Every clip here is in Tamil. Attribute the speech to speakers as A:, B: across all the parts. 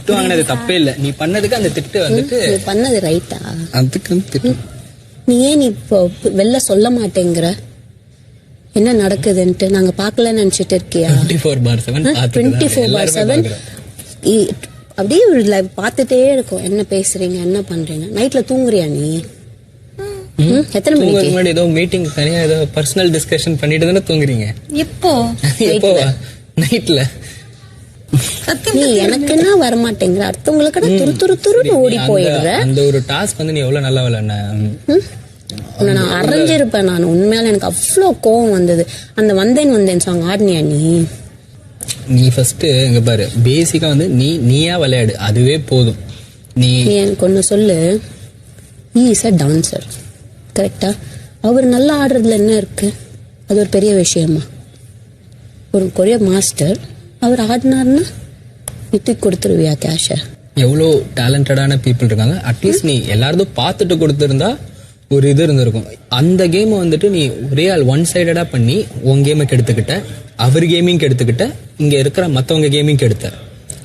A: திட்டு வாங்கினது தப்பே இல்ல, நீ பண்ணதுக்கு அந்த திட்டு வந்துட்டு
B: நீ பண்ணது ரைட்டா?
A: அதுக்கு திட்டு.
B: நீ ஏன் இப்போ வெளில சொல்ல மாட்டேங்கிற என்ன நடக்குதுன்ட்டு? நாங்க பாக்கலன்னு நினைச்சிட்டு இருக்கியா?
A: 24/7
B: 24/7 அப்படியே பாத்துட்டே இருக்கும். என்ன பேசுறீங்க, என்ன பண்றீங்க? நைட்ல தூங்குறியா நீ? எத்தனை மணிக்கு?
A: முன்னாடி ஏதோ மீட்டிங் தனியா ஏதோ பர்சனல் டிஸ்கஷன் பண்ணிட்டு தானே தூங்குறீங்க?
C: எப்போ?
A: நைட்ல.
B: நீ எனக்குன்னா வரமாட்டேங்கிற, அடுத்தவங்களுக்கு துரு துரு துருன்னு ஓடி போயிடுற.
A: அந்த ஒரு டாஸ்க் வந்து நீ எவ்வளவு நல்லா விளையாடுன.
B: நான் அரைஞ்சிருப்பேன். நான் உண்மையால எனக்கு அவ்வளவு கோவம் வந்தது. அந்த வந்தேன் சாங் ஆடினியா நீ?
A: நீ ஃபர்ஸ்ட் இங்க பாரு, பேசிக்கா வந்து நீயா விளையாடு, அதுவே போதும். நீ
B: எனக்கு ஒண்ணு சொல்லு, he is a dancer, கரெக்டா? அவர் நல்லா ஆடுறதுல என்ன இருக்கு? அது ஒரு பெரிய விஷயமா? ஒரு கொரிய மாஸ்டர் அவர் ஆடினார்னா விட்டு கொடுத்துருவியா கேஷ?
A: எவ்வளோ டேலண்டடான பீப்புள் இருக்காங்க. அட்லீஸ்ட் நீ எல்லாரும் பார்த்துட்டு கொடுத்துருந்தா ஒரு இது இருந்திருக்கும். அந்த கேமை வந்துட்டு நீ ஒரே ஆள் ஒன் சைடடா பண்ணி உன் கேமை கெடுத்துக்கிட்ட, அவர் கேமிங் கெடுத்துக்கிட்ட, இங்க இருக்கிற மத்தவங்க கேமிங் கெடுத்த.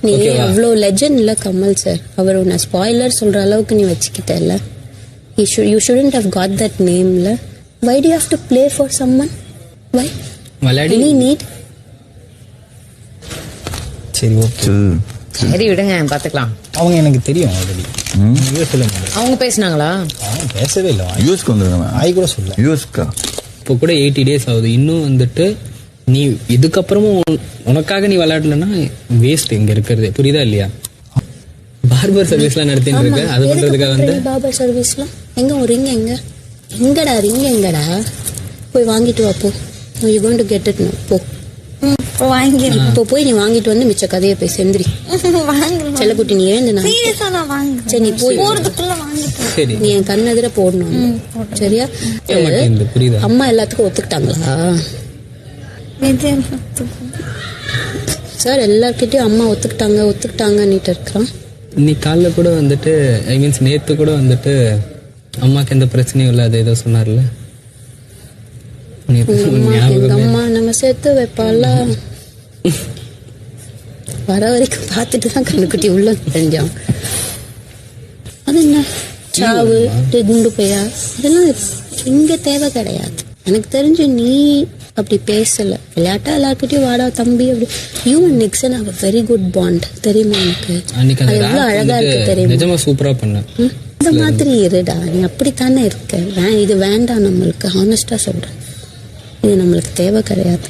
B: நீ அவ்வளோ லெஜண்ட் இல்ல கமல் சார், அவர் உன்னை ஸ்பாயிலர் சொல்ற அளவுக்கு நீ வச்சுக்கிட்ட இல்ல? You shouldn't have got that name ல. Why do you have to play for someone? Why?
A: விளையாடி
B: Any need?
A: சரி ஓகே,
C: சரி விடுங்க, பாத்துக்கலாம்.
A: அவங்க எனக்கு தெரியும் ஆல்ரெடி.
C: அவங்க பேசினாங்களா?
A: அவங்க பேசவே இல்லை.
D: யூஎஸ்க்கு வந்துருங்க.
A: ஆய் கூட சொல்ல.
D: யூஎஸ்க்கா
A: இப்போ கூட 80 days ஆகுது. இன்னும் வந்துட்டு நீ இதுக்கப்புறமும் உனக்காக நீ விளையாடலன்னா வேஸ்ட் இங்க இருக்கிறது. புரியுதா இல்லையா? பார்பர் சர்வீஸ்லாம் நடத்திட்டு இருக்க, அது பண்றதுக்காக வந்து
B: பார்பர் சர்வீஸ்லாம் எங்க? ஒரு ரிங் எங்கடா ரிங் எங்கடா? போய் வாங்கிட்டு வா போ. You going to get it now. போ இப்போ போய் நீ வாங்கிட்டு வந்து மிச்ச கதையை போய் செந்திரி. செல்லக்குட்டி நீ ஏந்து சரி, நீ போய்
A: சரி
B: நீ என் கண்ணெதிர போடணும். சரியா?
A: புரியுதா?
B: அம்மா எல்லாத்துக்கும் ஒத்துக்கிட்டாங்களா சார்? எல்லார்கிட்டயும் அம்மா ஒத்துக்கிட்டாங்கன்னுட்டு இருக்கிறான்.
A: இன்னைக்கு காலைல கூட வந்துட்டு ஐ மீன்ஸ் நேத்து கூட வந்துட்டு அம்மாக்கு எந்த பிரச்சனையும் இல்லை அது ஏதோ சொன்னார்ல.
B: எங்க அம்மா நம்ம சேர்த்து வைப்பாளா? வர வரைக்கும் பார்த்துட்டு தான் கண்ணுக்குட்டி உள்ள தெரிஞ்சான். அது என்ன சாவு குண்டு பையா அதெல்லாம் இங்க தேவை கிடையாது. எனக்கு தெரிஞ்சு நீ அப்படி பேசல. விளையாட்டா எல்லார்கிட்டயும் வாடா தம்பி அப்படி. You and Nixon have a very good bond. தெரியுமா உனக்கு? அது எவ்வளவு அழகா இருக்கு தெரியுமா?
A: நிஜமா சூப்பரா பண்ண.
B: இந்த மாதிரி இருடா, நீ அப்படித்தானே இருக்க. இது வேண்டாம் நம்மளுக்கு. ஹானஸ்டா சொல்றேன், இது நம்மளுக்கு தேவை கிடையாது.